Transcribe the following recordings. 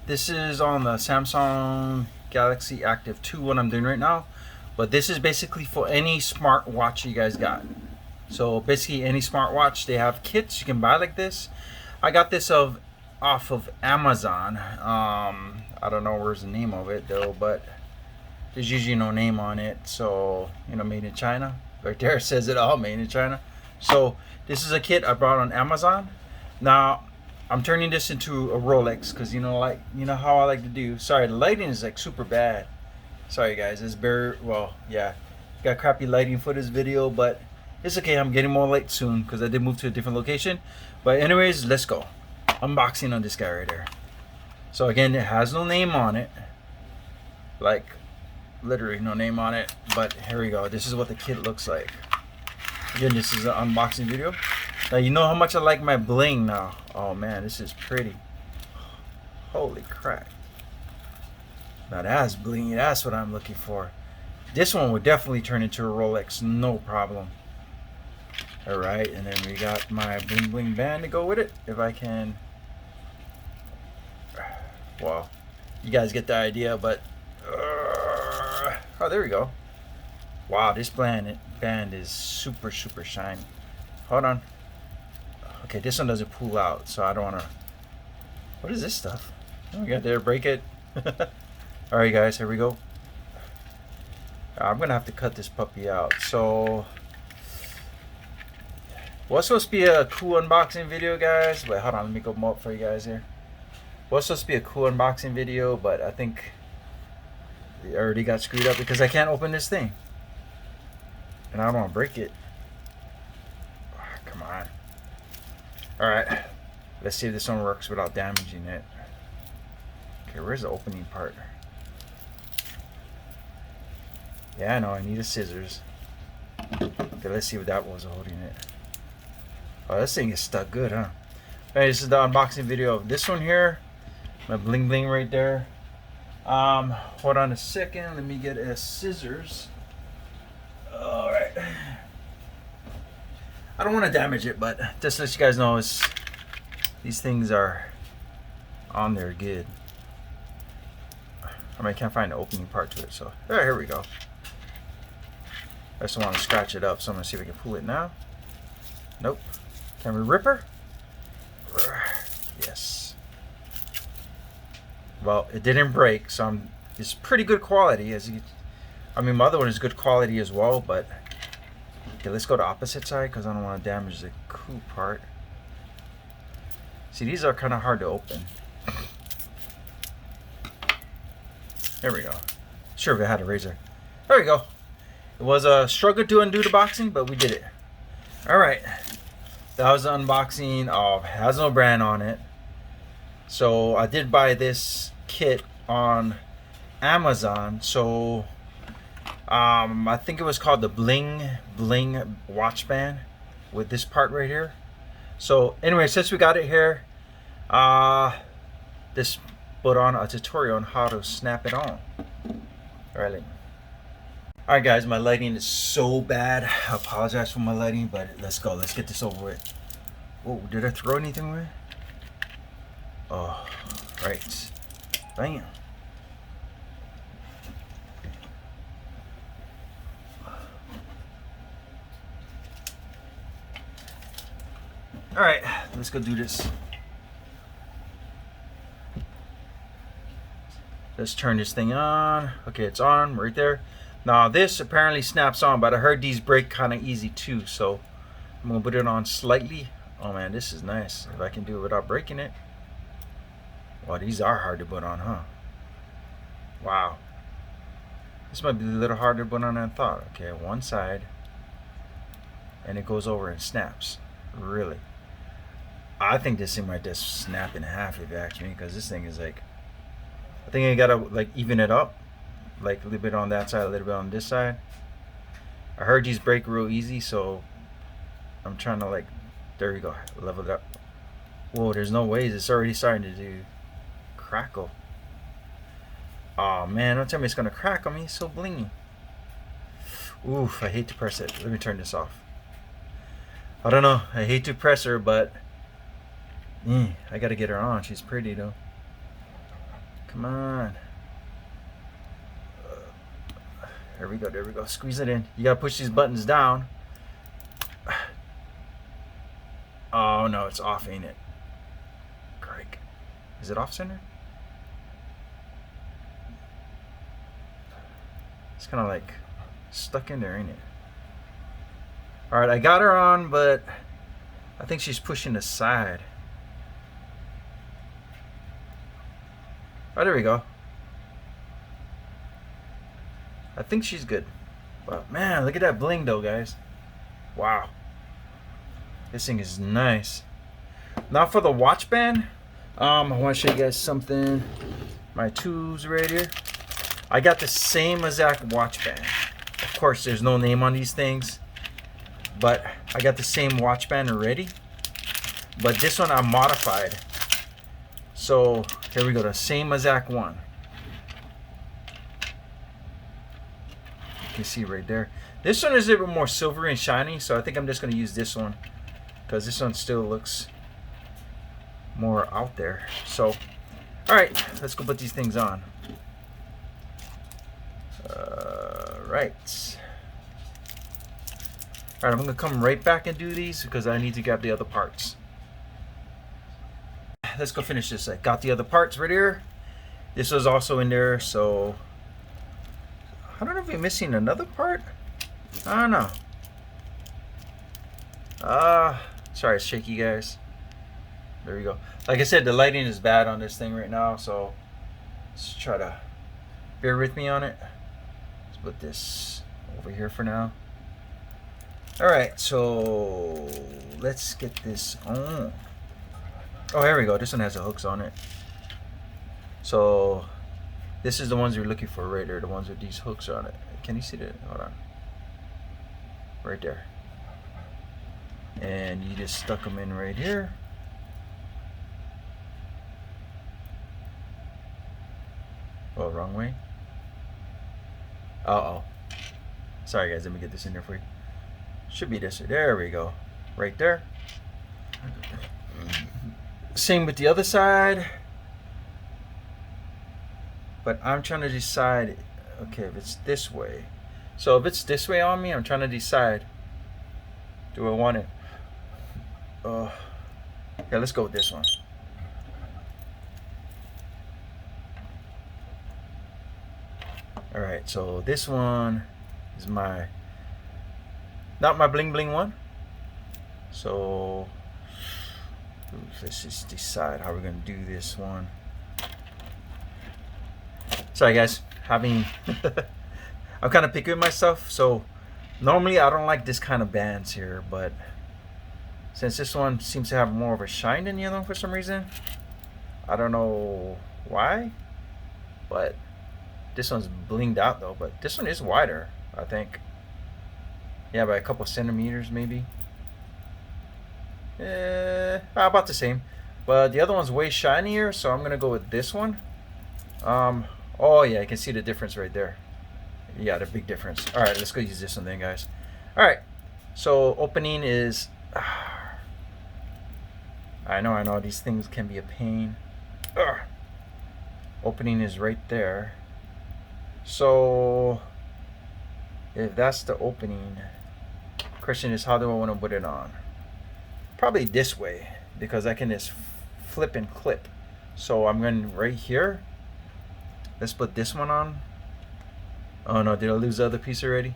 this is on the Samsung Galaxy Active 2, what I'm doing right now. But this is basically for any smartwatch you guys got. So basically any smartwatch, they have kits you can buy like this. I got this off of Amazon. I don't know where's the name of it though, but there's usually no name on it. So, you know, made in China. Right there it says it all, made in China. So this is a kit I bought on Amazon. Now I'm turning this into a Rolex because you know how I like to do. Sorry, the lighting is like super bad. Sorry guys, it's very well, yeah. Got crappy lighting for this video, but it's okay. I'm getting more light soon because I did move to a different location. But anyways, let's go. Unboxing on this guy right there. So again, it has no name on it. Like literally no name on it. But here we go. This is what the kit looks like. Again, this is an unboxing video. Now you know how much I like my bling now. Oh man, this is pretty. Holy crap. Now that's bling. That's what I'm looking for. This one would definitely turn into a Rolex, no problem. Alright, and then we got my bling bling band to go with it. If I can. Well, you guys get the idea, but oh, there we go. Wow, this band is super shiny. Hold on. Okay, this one doesn't pull out, so I don't want to. What is this stuff? Oh, we got there, break it. Alright guys, here we go. I'm gonna have to cut this puppy out. So what's supposed to be a cool unboxing video, guys? Wait, hold on, let me go up for you guys here. What's supposed to be a cool unboxing video, but I think it already got screwed up because I can't open this thing. And I don't want to break it. Oh, come on. Alright. Let's see if this one works without damaging it. Okay, where's the opening part? Yeah, I know, I need a scissors. Okay, let's see what that was holding it. Oh, this thing is stuck good, huh? Alright, this is the unboxing video of this one here. My bling bling right there. Hold on a second, let me get a scissors. Alright. I don't want to damage it, but just to let you guys know, these things are on there good. I mean, I can't find the opening part to it, so here we go. I just want to scratch it up, so I'm gonna see if we can pull it now. Nope. Can we rip her? Yes. Well, it didn't break, so it's pretty good quality. I mean, my other one is good quality as well, but okay, let's go to opposite side because I don't want to damage the cool part. See, these are kind of hard to open. There we go. Sure, if I had a razor. There we go. It was a struggle to undo the boxing, but we did it. Alright. That was the unboxing of, has no brand on it. So I did buy this kit on Amazon. So I think it was called the Bling Bling watch band with this part right here. So anyway, since we got it here, this put on a tutorial on how to snap it on. Alright guys, my lighting is so bad. I apologize for my lighting, but let's go. Let's get this over with. Whoa, did I throw anything away? Oh, right. Bam. Alright, let's go do this. Let's turn this thing on. Okay, it's on right there. Now this apparently snaps on, but I heard these break kind of easy too, so I'm gonna put it on slightly. Oh man, this is nice. If I can do it without breaking it. Wow, these are hard to put on, huh? Wow. This might be a little harder to put on than I thought. Okay, one side. And it goes over and snaps. Really. I think this thing might just snap in half if you ask me, because this thing is like, I think I gotta like even it up. Like a little bit on that side, a little bit on this side. I heard these break real easy, so I'm trying to like, there we go, level it up. Whoa, there's no ways, it's already starting to do crackle. Oh man, don't tell me it's gonna crack on me, it's so blingy. Oof, I hate to press it. Let me turn this off. I don't know, I hate to press her, but I gotta get her on. She's pretty though. Come on. There we go. There we go. Squeeze it in. You gotta push these buttons down. Oh no, it's off, ain't it? Crike. Is it off center? It's kind of like stuck in there, ain't it? All right, I got her on, but I think she's pushing aside. Oh, there we go. I think she's good. But man, look at that bling though, guys. Wow. This thing is nice. Now for the watch band, I want to show you guys something. My tubes right here. I got the same exact watch band. Of course, there's no name on these things, but I got the same watch band already. But this one I modified. So here we go, the same exact one. You can see right there. This one is a little bit more silvery and shiny, so I think I'm just going to use this one because this one still looks more out there. So, all right, let's go put these things on. Right. All right, I'm going to come right back and do these because I need to grab the other parts. Let's go finish this. I got the other parts right here. This was also in there, so I don't know if we're missing another part. I don't know. Sorry, it's shaky, guys. There we go. Like I said, the lighting is bad on this thing right now, so let's try to bear with me on it. Let's put this over here for now. All right, so let's get this on. Oh, here we go. This one has the hooks on it. So this is the ones you're looking for right there. The ones with these hooks on it. Can you see that? Hold on. Right there. And you just stuck them in right here. Oh, wrong way. Uh-oh. Sorry, guys. Let me get this in there for you. Should be this. There we go. Right there. Same with the other side. But I'm trying to decide, okay, if it's this way. So if it's this way on me, I'm trying to decide, do I want it? Yeah, let's go with this one. All right, so this one is my, not my bling bling one. So let's just decide how we're gonna do this one. Sorry guys, I'm kind of picky with myself, so normally I don't like this kind of bands here, but since this one seems to have more of a shine than the other one for some reason, I don't know why, but this one's blinged out though. But this one is wider, I think. Yeah, by a couple centimeters maybe. About the same, but the other one's way shinier, so I'm gonna go with this one. Oh yeah, I can see the difference right there. Yeah, the big difference. All right, let's go use this one then, guys. All right, so opening is I know these things can be a pain. Opening is right there. So if that's the opening, question is, how do I want to put it on? Probably this way, because I can just flip and clip. So I'm going right here. Let's put this one on. Oh no, did I lose the other piece already?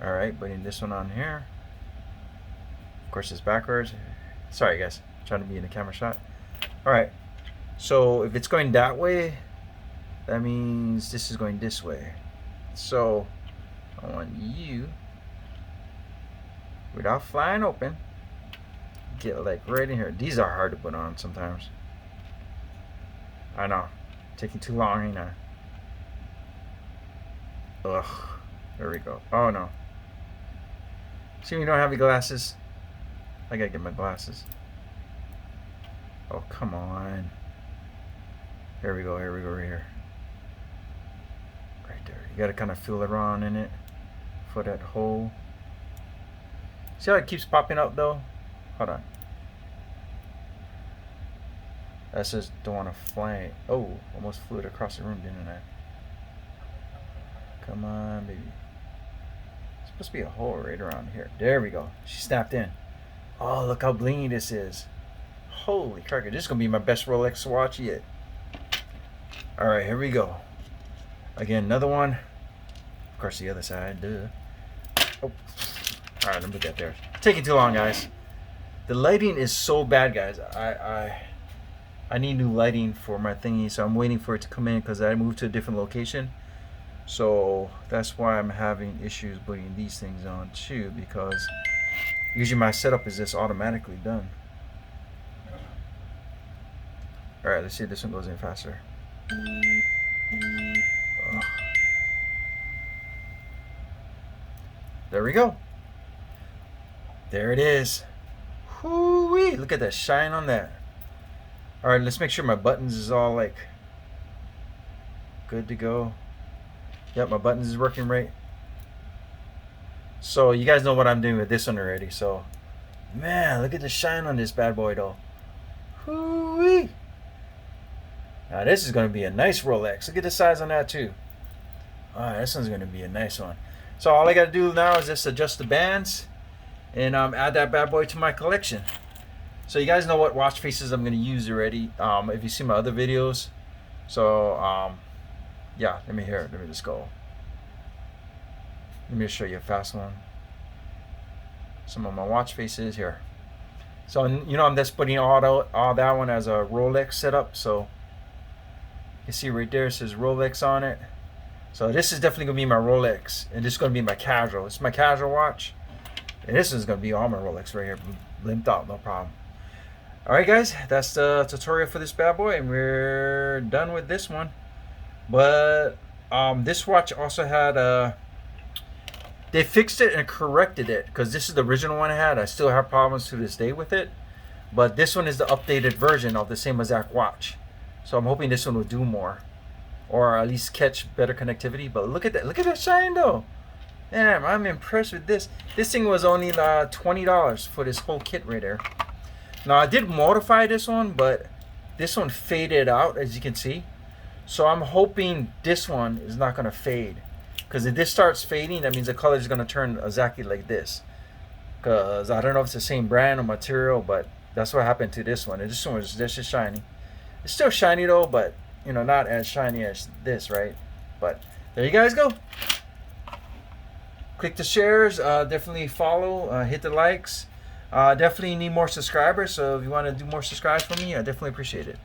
All right, putting this one on here. Of course, it's backwards. Sorry guys, I'm trying to be in the camera shot. All right, so if it's going that way, that means this is going this way. So I want you, without flying open, get like right in here. These are hard to put on sometimes. I know, taking too long, ain't I? Ugh, there we go. Oh no. See, you don't have your glasses. I gotta get my glasses. Oh, come on. Here we go, right here. Right there. You gotta kind of feel around in it for that hole. See how it keeps popping up though? Hold on. That says don't want to fly. Oh, almost flew it across the room, didn't I? Come on, baby. There's supposed to be a hole right around here. There we go. She snapped in. Oh, look how blingy this is. Holy cracker. This is going to be my best Rolex watch yet. Alright, here we go. Again, another one. Of course, the other side. Duh. Oh. Alright, let me get there. Taking too long, guys. The lighting is so bad, guys. I need new lighting for my thingy, so I'm waiting for it to come in because I moved to a different location. So that's why I'm having issues putting these things on too, because usually my setup is just automatically done. Alright, let's see if this one goes in faster. Oh. There we go. There it is. Whoo-wee! Look at that shine on that. Alright, let's make sure my buttons is all like good to go. Yep, my buttons is working right. So you guys know what I'm doing with this one already. So, man, look at the shine on this bad boy though. Hoo-wee! Now this is going to be a nice Rolex. Look at the size on that too. Alright, this one's going to be a nice one. So all I got to do now is just adjust the bands and add that bad boy to my collection. So you guys know what watch faces I'm going to use already. If you see my other videos. So, yeah, let me just go. Let me show you a fast one. Some of my watch faces here. So you know I'm just putting all that one as a Rolex setup. So you see right there it says Rolex on it. So this is definitely gonna be my Rolex, and this is gonna be my casual. It's my casual watch, and this is gonna be all my Rolex right here, limped out, no problem. All right, guys, that's the tutorial for this bad boy, and we're done with this one. But this watch also had they fixed it and corrected it, because this is the original one I had. I still have problems to this day with it, but this one is the updated version of the same exact watch. So I'm hoping this one will do more, or at least catch better connectivity. But look at that shine though. Damn, I'm impressed with this. This thing was only $20 for this whole kit right there. Now I did modify this one, but this one faded out, as you can see. So I'm hoping this one is not going to fade, because if this starts fading, that means the color is going to turn exactly like this. Because I don't know if it's the same brand or material, but that's what happened to this one. And this one was just shiny. It's still shiny though, but you know, not as shiny as this, right? But there you guys go. Click the shares, definitely follow, hit the likes. Definitely need more subscribers, so if you want to do more subscribes for me, I definitely appreciate it.